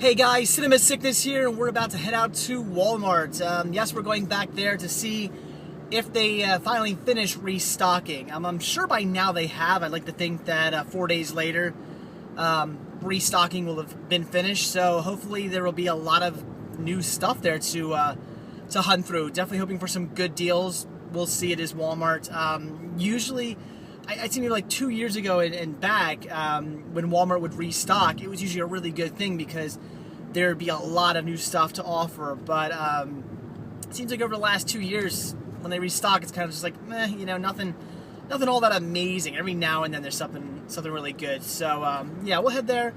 Hey guys, Cinema Sickness here, and we're about to head out to Walmart. Yes, we're going back there to see if they finally finish restocking. I'm sure by now they have. I'd like to think that 4 days later, restocking will have been finished. So hopefully there will be a lot of new stuff there to hunt through. Definitely hoping for some good deals. We'll see. It is Walmart. Usually, I'd say maybe like 2 years ago and back, when Walmart would restock, it was usually a really good thing because there'd be a lot of new stuff to offer. But it seems like over the last 2 years, when they restock, it's kind of just like, meh, nothing all that amazing. Every now and then there's something really good. So yeah, we'll head there.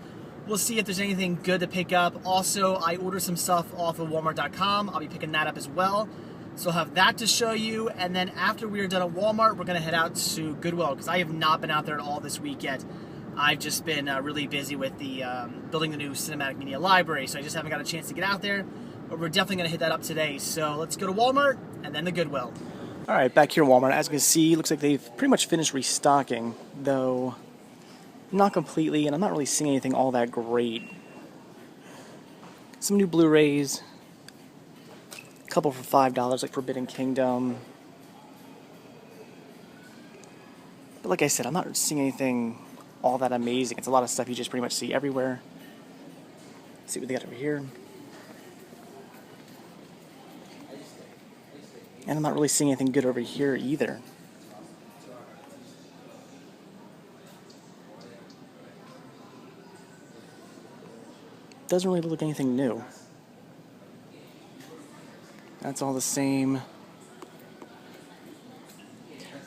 We'll see if there's anything good to pick up. Also, I ordered some stuff off of Walmart.com. I'll be picking that up as well. So I'll have that to show you, and then after we are done at Walmart, we're going to head out to Goodwill, because I have not been out there at all this week yet. I've just been really busy with the building the new cinematic media library, so I just haven't got a chance to get out there, but we're definitely going to hit that up today. So let's go to Walmart, and then to Goodwill. All right, back here at Walmart. As you can see, looks like they've pretty much finished restocking, though not completely, and I'm not really seeing anything all that great. Some new Blu-rays. Couple for $5, like Forbidden Kingdom. But like I said, I'm not seeing anything all that amazing. It's a lot of stuff you just pretty much see everywhere. Let's see what they got over here. And I'm not really seeing anything good over here either. Doesn't really look like anything new. That's all the same.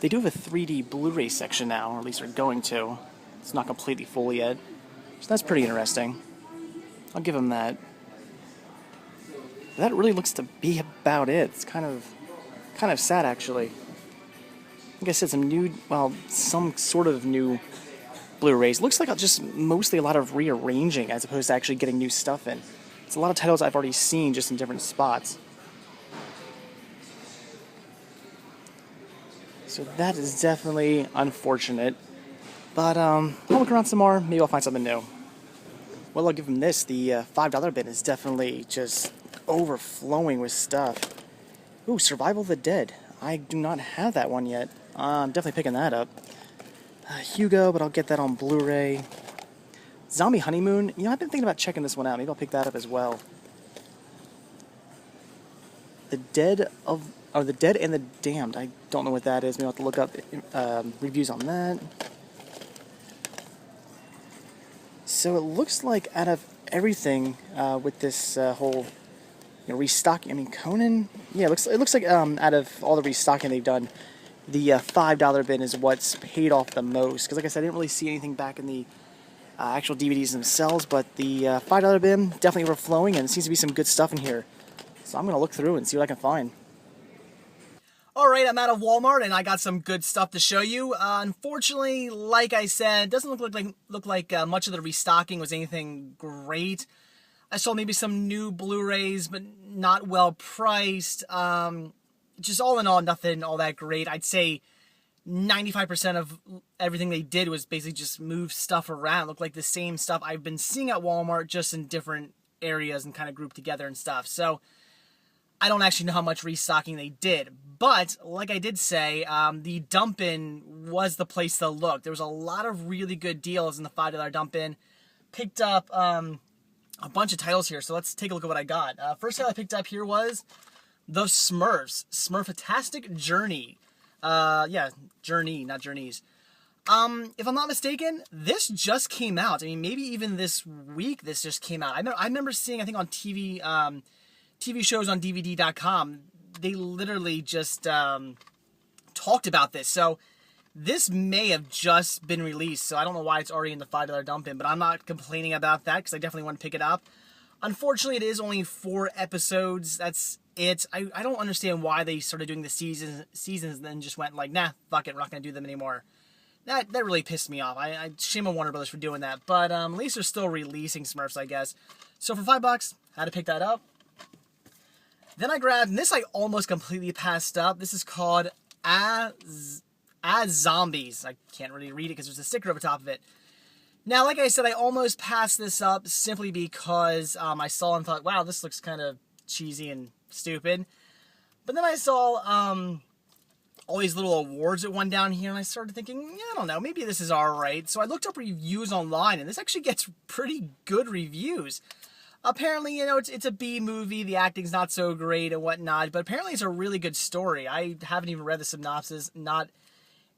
They do have a 3D Blu-ray section now, or at least they're going to. It's not completely full yet. So that's pretty interesting. I'll give them that. That really looks to be about it. It's kind of sad, actually. Like I said, some sort of new Blu-rays. Looks like just mostly a lot of rearranging as opposed to actually getting new stuff in. It's a lot of titles I've already seen just in different spots. So that is definitely unfortunate. But I'll look around some more. Maybe I'll find something new. Well, I'll give them this. The $5 bin is definitely just overflowing with stuff. Ooh, Survival of the Dead. I do not have that one yet. I'm definitely picking that up. Hugo, but I'll get that on Blu-ray. Zombie Honeymoon. I've been thinking about checking this one out. Maybe I'll pick that up as well. The Dead and the Damned. I don't know what that is. Maybe I'll have to look up reviews on that. So it looks like out of everything with this whole restocking, Conan. Yeah, it looks like out of all the restocking they've done, the $5 bin is what's paid off the most. Because like I said, I didn't really see anything back in the actual DVDs themselves, but the $5 bin definitely overflowing, and it seems to be some good stuff in here. So I'm going to look through and see what I can find. Alright, I'm out of Walmart, and I got some good stuff to show you. Unfortunately, like I said, it doesn't look like much of the restocking was anything great. I saw maybe some new Blu-rays, but not well priced. Just all in all, nothing all that great. I'd say 95% of everything they did was basically just move stuff around. It looked like the same stuff I've been seeing at Walmart, just in different areas and kind of grouped together and stuff. So I don't actually know how much restocking they did. But, like I did say, the dump-in was the place to look. There was a lot of really good deals in the $5 dump-in. Picked up a bunch of titles here, so let's take a look at what I got. First title I picked up here was The Smurfs. Smurfatastic Journey. Yeah, Journey, not Journeys. If I'm not mistaken, this just came out. Maybe even this week this just came out. I remember seeing, I think on TV shows on DVD.com, they literally just talked about this. So this may have just been released, so I don't know why it's already in the $5 dump-in, but I'm not complaining about that because I definitely want to pick it up. Unfortunately, it is only 4 episodes. That's it. I don't understand why they started doing the seasons and then just went like, nah, fuck it, we're not going to do them anymore. That really pissed me off. I shame on Warner Brothers for doing that, but at least they're still releasing Smurfs, I guess. So for $5, I had to pick that up. Then I grabbed, and this I almost completely passed up. This is called As Zombies. I can't really read it because there's a sticker over top of it. Now, like I said, I almost passed this up simply because I saw and thought, wow, this looks kind of cheesy and stupid. But then I saw all these little awards that won down here, and I started thinking, yeah, I don't know, maybe this is alright. So I looked up reviews online, and this actually gets pretty good reviews. Apparently, it's a B movie, the acting's not so great and whatnot, but apparently it's a really good story. I haven't even read the synopsis, not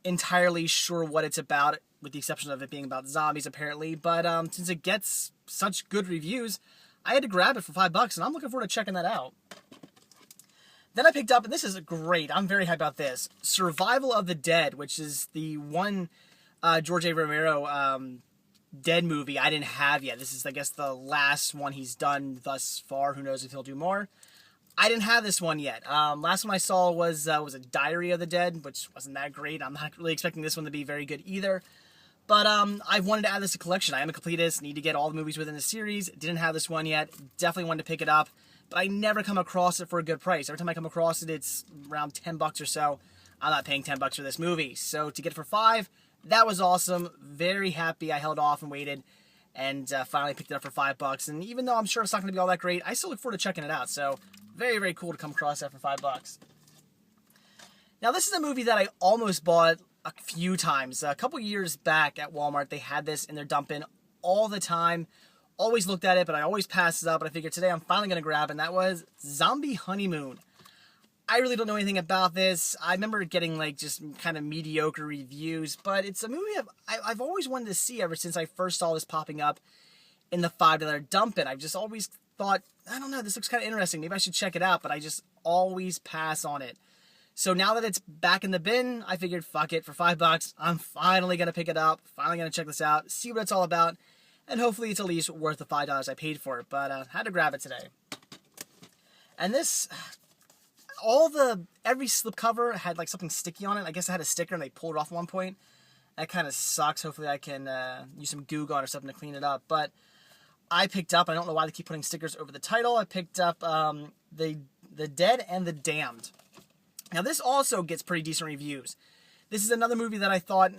entirely sure what it's about, with the exception of it being about zombies, apparently. But since it gets such good reviews, I had to grab it for $5, and I'm looking forward to checking that out. Then I picked up, and this is great, I'm very hyped about this, Survival of the Dead, which is the one George A. Romero Dead movie I didn't have yet. This is, I guess, the last one he's done thus far. Who knows if he'll do more. I didn't have this one yet. Last one I saw was a Diary of the Dead, which wasn't that great. I'm not really expecting this one to be very good either. But I've wanted to add this to collection. I am a completist, need to get all the movies within the series. Didn't have this one yet. Definitely wanted to pick it up. But I never come across it for a good price. Every time I come across it, it's around $10 or so. I'm not paying $10 for this movie. So to get it for $5, that was awesome. Very happy I held off and waited. And finally picked it up for $5. And even though I'm sure it's not going to be all that great, I still look forward to checking it out. So very, very cool to come across that for $5. Now this is a movie that I almost bought a few times. A couple years back at Walmart, they had this in their dump bin all the time. Always looked at it, but I always passed it up. But I figured today I'm finally going to grab it, and that was Zombie Honeymoon. I really don't know anything about this. I remember getting like just kind of mediocre reviews, but it's a movie I've always wanted to see ever since I first saw this popping up in the $5 dump bin. I've just always thought, I don't know, this looks kind of interesting. Maybe I should check it out, but I just always pass on it. So now that it's back in the bin, I figured, fuck it, for $5, I'm finally going to pick it up, finally going to check this out, see what it's all about, and hopefully it's at least worth the $5 I paid for it, but had to grab it today. And this, every slipcover had like something sticky on it. I guess it had a sticker and they pulled it off at one point. That kind of sucks. Hopefully I can use some Goo Gone or something to clean it up. But I picked up, I don't know why they keep putting stickers over the title, I picked up The Dead and the Damned. Now this also gets pretty decent reviews. This is another movie that I thought,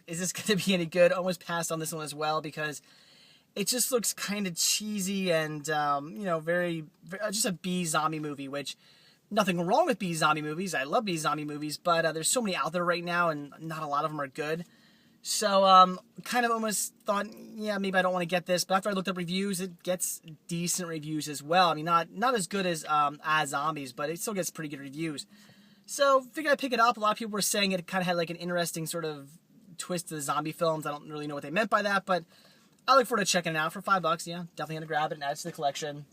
is this going to be any good? Almost passed on this one as well because it just looks kind of cheesy and, very just a B zombie movie, which nothing wrong with B zombie movies. I love B zombie movies, but there's so many out there right now and not a lot of them are good. So kind of almost thought, yeah, maybe I don't want to get this. But after I looked up reviews, it gets decent reviews as well. I mean, not as good as Zombies, but it still gets pretty good reviews. So figured I'd pick it up. A lot of people were saying it kind of had like an interesting sort of twist to the zombie films. I don't really know what they meant by that, but I look forward to checking it out for $5. Yeah, definitely gonna grab it and add it to the collection.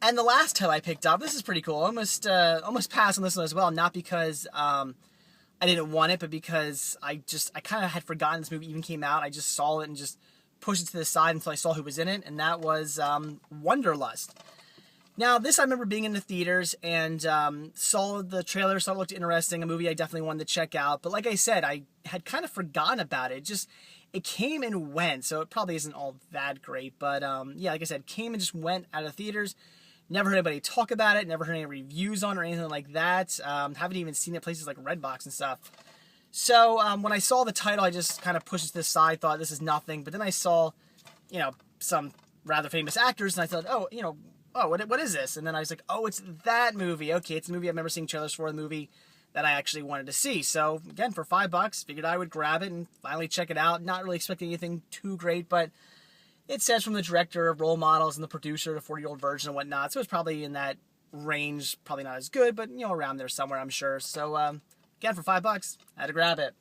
And the last title I picked up, this is pretty cool. Almost passed on this one as well. Not because I didn't want it, but because I kind of had forgotten this movie even came out. I just saw it and just pushed it to the side until I saw who was in it, and that was Wanderlust. Now, this I remember being in the theaters and saw the trailer, saw it looked interesting, a movie I definitely wanted to check out. But like I said, I had kind of forgotten about it. It came and went, so it probably isn't all that great. But yeah, like I said, came and just went out of theaters. Never heard anybody talk about it, never heard any reviews on it or anything like that. Haven't even seen it places like Redbox and stuff. So when I saw the title, I just kind of pushed it to the side, thought this is nothing. But then I saw, some rather famous actors, and I thought, what is this? And then I was like, oh, it's that movie. Okay, it's a movie I remember seeing trailers for, the movie that I actually wanted to see. So, again, for $5, figured I would grab it and finally check it out. Not really expecting anything too great, but it says from the director of Role Models and the producer, the 40-year-old virgin and whatnot. So it's probably in that range. Probably not as good, but, around there somewhere, I'm sure. So, again, for $5, I had to grab it.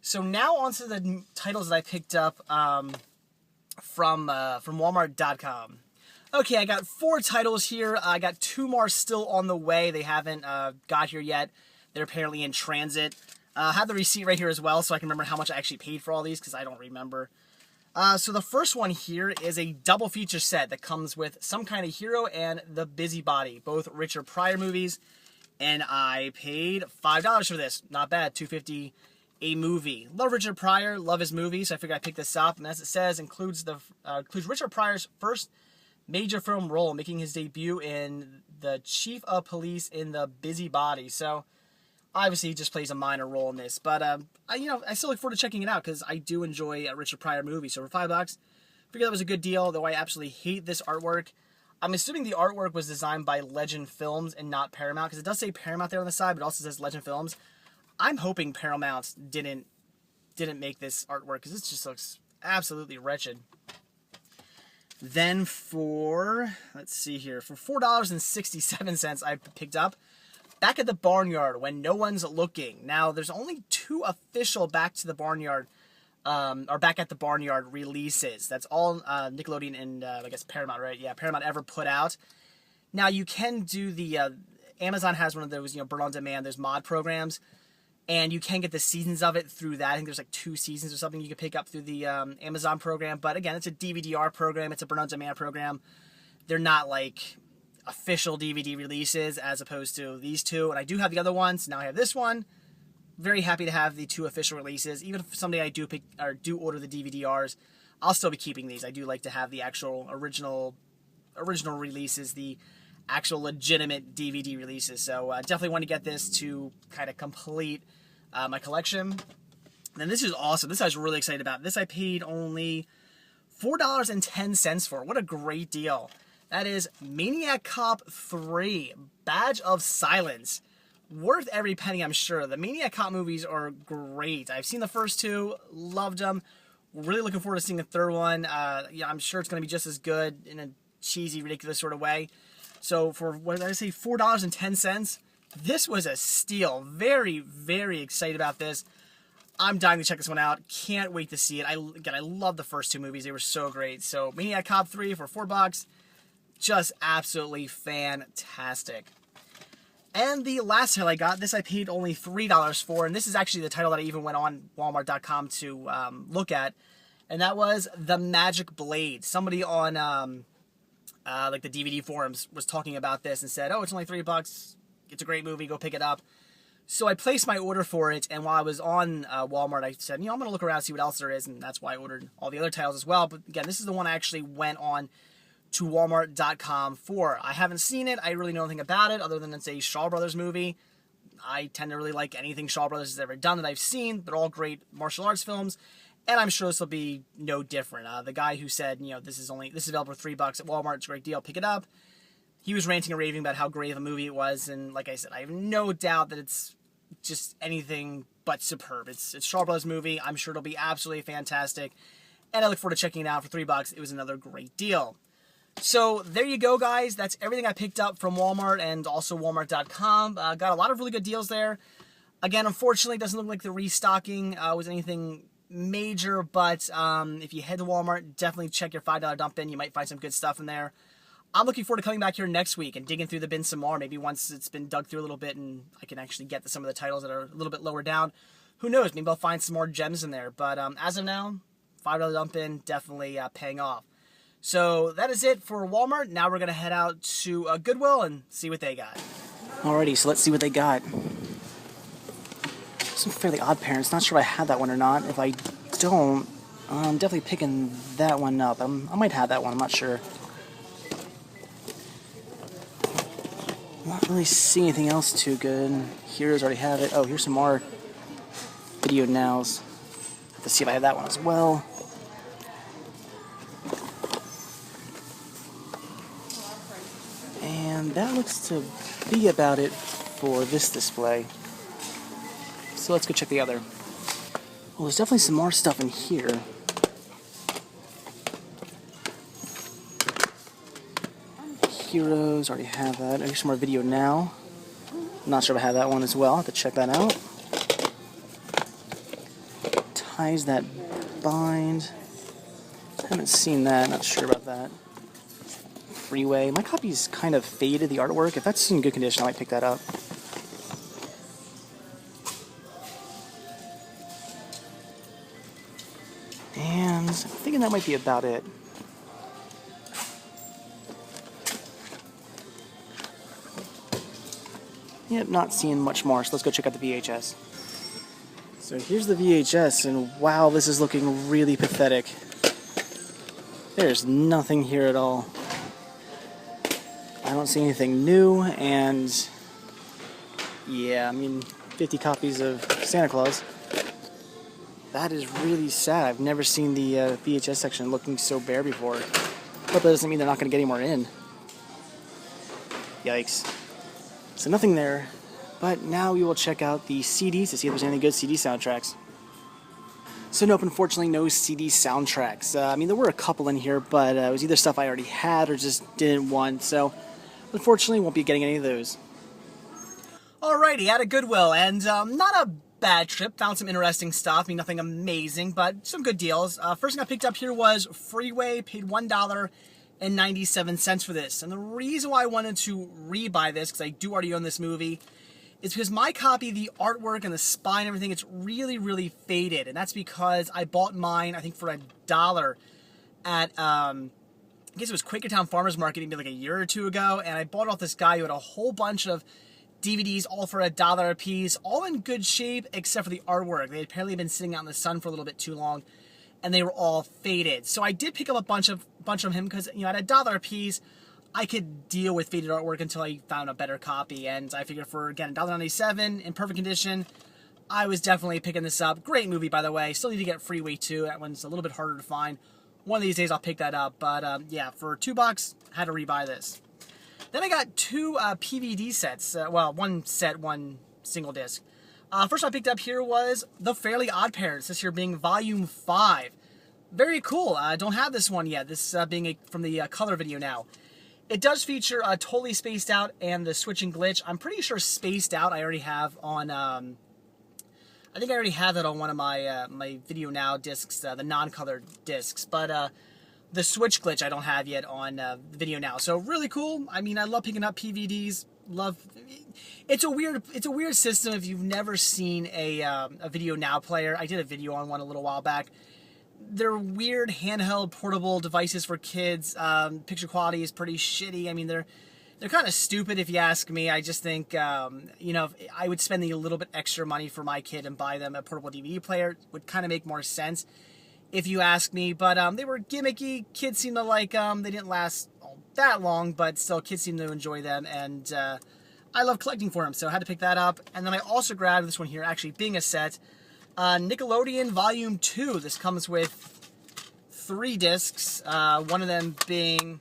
So now on to the titles that I picked up from Walmart.com. Okay, I got 4 titles here. I got 2 more still on the way. They haven't got here yet. They're apparently in transit. I have the receipt right here as well, so I can remember how much I actually paid for all these, because I don't remember. So the first one here is a double feature set that comes with Some Kind of Hero and The Busybody, both Richard Pryor movies, and I paid $5 for this. Not bad, $2.50 a movie. Love Richard Pryor, love his movies, so I figured I'd pick this up, and as it says, includes Richard Pryor's first major film role, making his debut in The Chief of Police in The Busybody. So obviously he just plays a minor role in this, but I still look forward to checking it out because I do enjoy a Richard Pryor movie. So for $5, figured that was a good deal. Though I absolutely hate this artwork. I'm assuming the artwork was designed by Legend Films and not Paramount, because it does say Paramount there on the side, but it also says Legend Films. I'm hoping Paramount didn't make this artwork, because this just looks absolutely wretched. Then let's see here, for $4.67 I picked up Back at the Barnyard When No One's Looking. Now, there's only 2 official Back at the Barnyard releases. That's all Nickelodeon and I guess Paramount, right? Yeah, Paramount ever put out. Now, you can do the Amazon has one of those, burn on demand, those mod programs, and you can get the seasons of it through that. I think there's like 2 seasons or something you can pick up through the Amazon program. But again, it's a DVD-R program. It's a burn on demand program. They're not like official DVD releases as opposed to these 2. And I do have the other ones. Now I have this one. Very happy to have the 2 official releases. Even if someday I do order the DVD-Rs, I'll still be keeping these. I do like to have the actual original releases, the actual legitimate DVD releases. So definitely want to get this to kind of complete my collection. And then this is awesome. This I was really excited about. This I paid only $4.10 for. What a great deal. That is Maniac Cop 3, Badge of Silence. Worth every penny, I'm sure. The Maniac Cop movies are great. I've seen the first 2, loved them. Really looking forward to seeing the third one. I'm sure it's going to be just as good in a cheesy, ridiculous sort of way. So for, what did I say, $4.10? This was a steal. Very, very excited about this. I'm dying to check this one out. Can't wait to see it. I love the first 2 movies. They were so great. So Maniac Cop 3 for $4. Just absolutely fantastic. And the last title I got, this I paid only $3 for, and this is actually the title that I even went on Walmart.com to look at, and that was The Magic Blade. Somebody on like the DVD forums was talking about this and said, oh, it's only $3. It's a great movie. Go pick it up. So I placed my order for it, and while I was on Walmart, I said, I'm going to look around and see what else there is, and that's why I ordered all the other titles as well. But again, this is the one I actually went on to Walmart.com for. I haven't seen it. I really know nothing about it other than it's a Shaw Brothers movie. I tend to really like anything Shaw Brothers has ever done that I've seen. They're all great martial arts films, and I'm sure this will be no different. The guy who said, this is available for $3 at Walmart. It's a great deal. Pick it up. He was ranting and raving about how great of a movie it was, and like I said, I have no doubt that it's just anything but superb. It's Shaw Brothers movie. I'm sure it'll be absolutely fantastic, and I look forward to checking it out for $3. It was another great deal. So there you go, guys. That's everything I picked up from Walmart and also Walmart.com. Got a lot of really good deals there. Again, unfortunately, it doesn't look like the restocking was anything major, but if you head to Walmart, definitely check your $5 dump bin. You might find some good stuff in there. I'm looking forward to coming back here next week and digging through the bin some more. Maybe once it's been dug through a little bit and I can actually get to some of the titles that are a little bit lower down. Who knows? Maybe I'll find some more gems in there. But as of now, $5 dump bin definitely paying off. So that is it for Walmart. Now we're going to head out to Goodwill and see what they got. Alrighty, so let's see what they got. Some fairly odd parents. Not sure if I had that one or not. If I don't, I'm definitely picking that one up. I might have that one. I'm not sure. Not really seeing anything else too good. Heroes already have it. Oh, here's some more video nows. Let's see if I have that one as well. And that looks to be about it for this display. So let's go check the other. Well, there's definitely some more stuff in here. Heroes, already have that. Here's some more video now. Not sure if I have that one as well. I'll have to check that out. Ties that bind. Haven't seen that. Not sure about that. Freeway. My copy's kind of faded, the artwork. If that's in good condition, I might pick that up. And I'm thinking that might be about it. Yep, not seeing much more, so let's go check out the VHS. So here's the VHS, and wow, this is looking really pathetic. There's nothing here at all. I don't see anything new, and yeah, I mean, 50 copies of Santa Claus. That is really sad. I've never seen the VHS section looking so bare before. But that doesn't mean they're not going to get any more in. Yikes. So nothing there. But now we will check out the CDs to see if there's any good CD soundtracks. So nope, unfortunately no CD soundtracks. I mean, there were a couple in here, but it was either stuff I already had or just didn't want. So unfortunately won't be getting any of those. Alrighty, at a Goodwill, and not a bad trip. Found some interesting stuff. I mean, nothing amazing, but some good deals. First thing I picked up here was Freeway. Paid $1.97 for this. And the reason why I wanted to rebuy this, because I do already own this movie, is because my copy, the artwork and the spine and everything, it's really, really faded. And that's because I bought mine, I think, for $1 at, I guess it was Quakertown Farmers Market maybe like a year or two ago. And I bought off this guy who had a whole bunch of DVDs all for $1 a piece, all in good shape except for the artwork. They had apparently been sitting out in the sun for a little bit too long, and they were all faded. So I did pick up a bunch from him because, you know, at $1 a piece, I could deal with faded artwork until I found a better copy. And I figured for, again, $1.97 in perfect condition, I was definitely picking this up. Great movie, by the way. Still need to get Freeway 2. That one's a little bit harder to find. One of these days I'll pick that up. But yeah, for $2, I had to rebuy this. Then I got two PVD sets. Well, one set, one single disc. First I picked up here was The Fairly Odd Parents, this here being Volume 5. Very cool. I don't have this one yet, this being from the color video now. It does feature Totally Spaced Out and The Switching Glitch. I'm pretty sure Spaced Out I already have on... I think I already have that on one of my my Video Now discs, the non-colored discs. But the Switch Glitch I don't have yet on Video Now. So really cool. I mean, I love picking up PVDs. It's a weird system if you've never seen a Video Now player. I did a video on one a little while back. They're weird handheld portable devices for kids. Picture quality is pretty shitty. I mean, they're kind of stupid if you ask me. I just think, you know, I would spend a little bit extra money for my kid and buy them a portable DVD player. It would kind of make more sense if you ask me. But they were gimmicky. Kids seemed to like them. They didn't last all that long, but still kids seemed to enjoy them. And I love collecting for them, so I had to pick that up. And then I also grabbed this one here, actually being a set. Nickelodeon Volume 2. This comes with 3 discs. One of them being,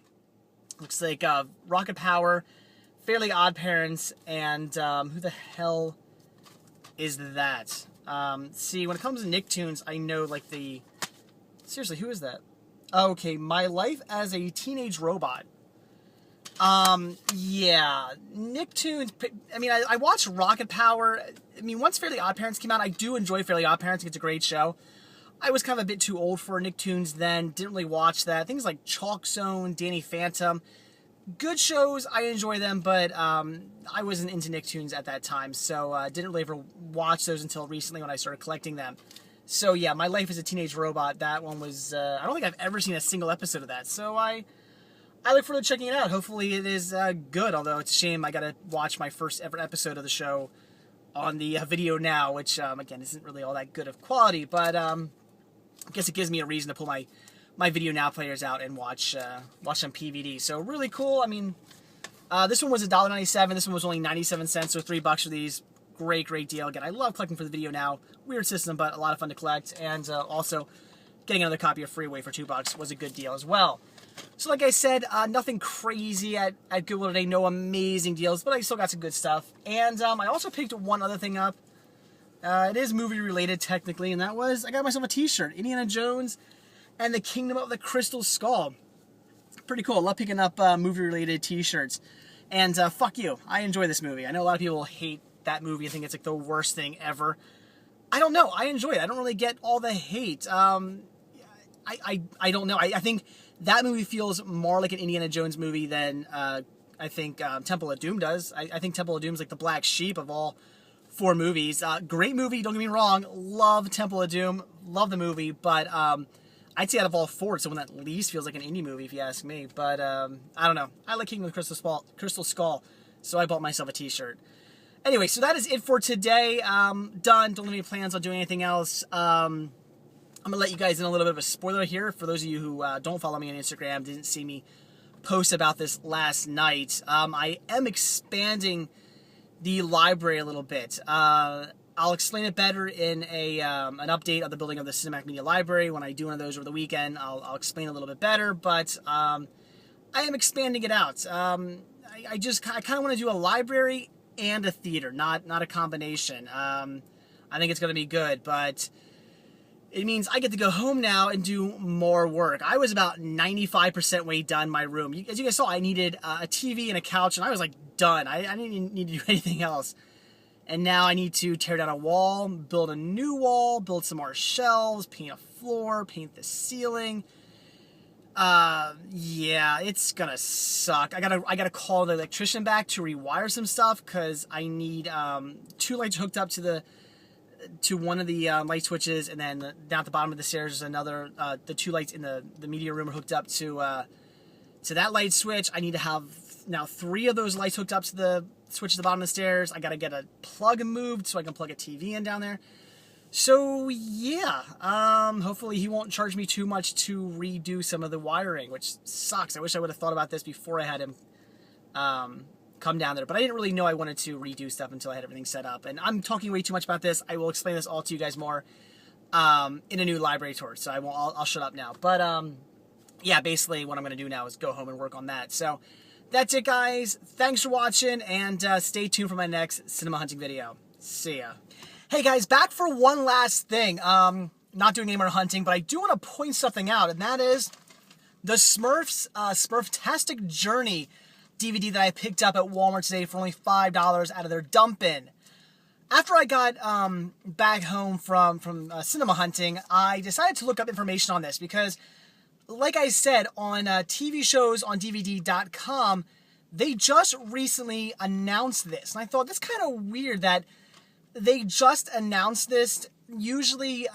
looks like Rocket Power, Fairly Odd Parents, and who the hell is that? See, when it comes to Nicktoons, I know like the... Seriously, who is that? Okay, My Life as a Teenage Robot. Yeah, Nicktoons, I mean, I watched Rocket Power. I mean, once Fairly Odd Parents came out, I do enjoy Fairly Odd Parents. It's a great show. I was kind of a bit too old for Nicktoons then, didn't really watch that. Things like Chalk Zone, Danny Phantom, good shows, I enjoy them, but I wasn't into Nicktoons at that time, so didn't really ever watch those until recently when I started collecting them. So yeah, My Life as a Teenage Robot, that one was, I don't think I've ever seen a single episode of that, so I look forward to checking it out. Hopefully it is good, although it's a shame I gotta watch my first ever episode of the show on the Video Now, which, again, isn't really all that good of quality, but I guess it gives me a reason to pull my Video Now players out and watch some PVD. So really cool. I mean, this one was $1.97. This one was only 97 cents, so $3 for these. Great deal. Again, I love collecting for the Video Now. Weird system, but a lot of fun to collect. And also, getting another copy of Freeway for $2 was a good deal as well. So like I said, nothing crazy at Goodwill today. No amazing deals, but I still got some good stuff. And I also picked one other thing up. It is movie related technically, and that was, I got myself a t-shirt. Indiana Jones and the Kingdom of the Crystal Skull. Pretty cool. I love picking up movie related t-shirts. And fuck you. I enjoy this movie. I know a lot of people hate that movie. I think it's like the worst thing ever. I don't know. I enjoy it. I don't really get all the hate. I don't know. I think that movie feels more like an Indiana Jones movie than I think Temple of Doom does. I think Temple of Doom is like the black sheep of all 4 movies. Great movie, don't get me wrong. Love Temple of Doom. Love the movie. But I'd say out of all 4, it's the one that least feels like an indie movie, if you ask me. But I don't know. I like Kingdom of the Crystal Skull, so I bought myself a t-shirt. Anyway, so that is it for today. Done. Don't have any plans on doing anything else. I'm going to let you guys in a little bit of a spoiler here. For those of you who don't follow me on Instagram, didn't see me post about this last night. I am expanding the library a little bit. I'll explain it better in an update of the building of the Cinematic Media Library. When I do one of those over the weekend, I'll explain a little bit better, but I am expanding it out. I kind of want to do a library and a theater, not a combination. I think it's going to be good, but it means I get to go home now and do more work. I was about 95% way done my room. As you guys saw, I needed a TV and a couch, and I was like done. I didn't need to do anything else. And now I need to tear down a wall, build a new wall, build some more shelves, paint a floor, paint the ceiling. Yeah, it's gonna suck. I gotta call the electrician back to rewire some stuff, because I need 2 lights hooked up to one of the light switches, and then down at the bottom of the stairs is another, the 2 lights in the media room are hooked up to that light switch. I need to have now 3 of those lights hooked up to the switch at the bottom of the stairs. I gotta get a plug moved so I can plug a TV in down there. So yeah, hopefully he won't charge me too much to redo some of the wiring, which sucks. I wish I would have thought about this before I had him come down there, but I didn't really know I wanted to redo stuff until I had everything set up. And I'm talking way too much about this. I will explain this all to you guys more in a new library tour, so I'll shut up now. But yeah, basically what I'm going to do now is go home and work on that. So that's it, guys. Thanks for watching, and stay tuned for my next cinema hunting video. See ya. Hey guys, back for one last thing. Not doing any more hunting, but I do want to point something out, and that is the Smurfs Smurftastic Journey DVD that I picked up at Walmart today for only $5 out of their dump bin. After I got back home from cinema hunting, I decided to look up information on this because, like I said, on TV shows on DVD.com, they just recently announced this. And I thought, that's kind of weird that they just announced this. Usually,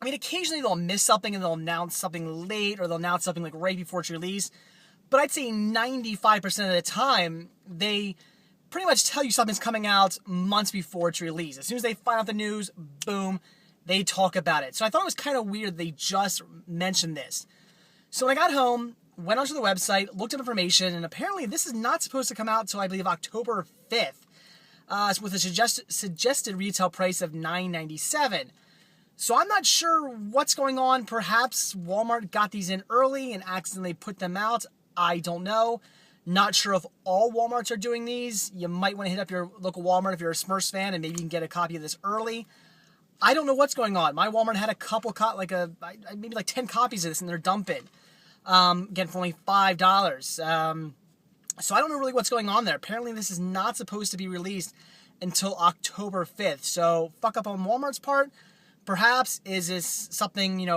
occasionally they'll miss something and they'll announce something late, or they'll announce something like right before it's released. But I'd say 95% of the time, they pretty much tell you something's coming out months before it's released. As soon as they find out the news, boom, they talk about it. So I thought it was kind of weird they just mentioned this. So when I got home, went onto the website, looked at information, and apparently this is not supposed to come out until, I believe, October 5th, with a suggested retail price of $9.97. So I'm not sure what's going on. Perhaps Walmart got these in early and accidentally put them out. I don't know. Not sure if all Walmarts are doing these. You might want to hit up your local Walmart if you're a Smurfs fan, and maybe you can get a copy of this early. I don't know what's going on. My Walmart had a couple, maybe like 10 copies of this in their dump bin. Again, for only $5. So I don't know really what's going on there. Apparently this is not supposed to be released until October 5th. So fuck up on Walmart's part. Perhaps is this something,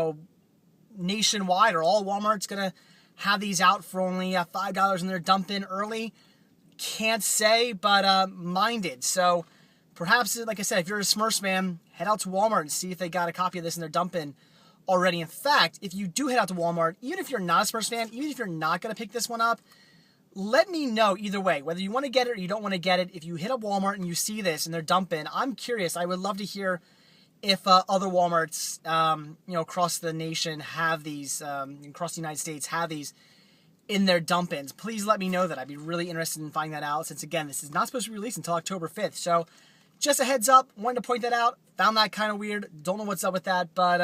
nationwide, or all Walmart's going to have these out for only $5 in their dump bin early? Can't say, but minded. So perhaps, like I said, if you're a Smurfs fan, head out to Walmart and see if they got a copy of this in their dump bin already. In fact, if you do head out to Walmart, even if you're not a Smurfs fan, even if you're not going to pick this one up, let me know either way, whether you want to get it or you don't want to get it. If you hit up Walmart and you see this in their dump bin, I'm curious. I would love to hear if other Walmarts, across the nation have these, across the United States have these in their dump bins. Please let me know that. I'd be really interested in finding that out, since, again, this is not supposed to be released until October 5th. So just a heads up, wanted to point that out. Found that kind of weird. Don't know what's up with that, but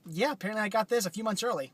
yeah, apparently I got this a few months early.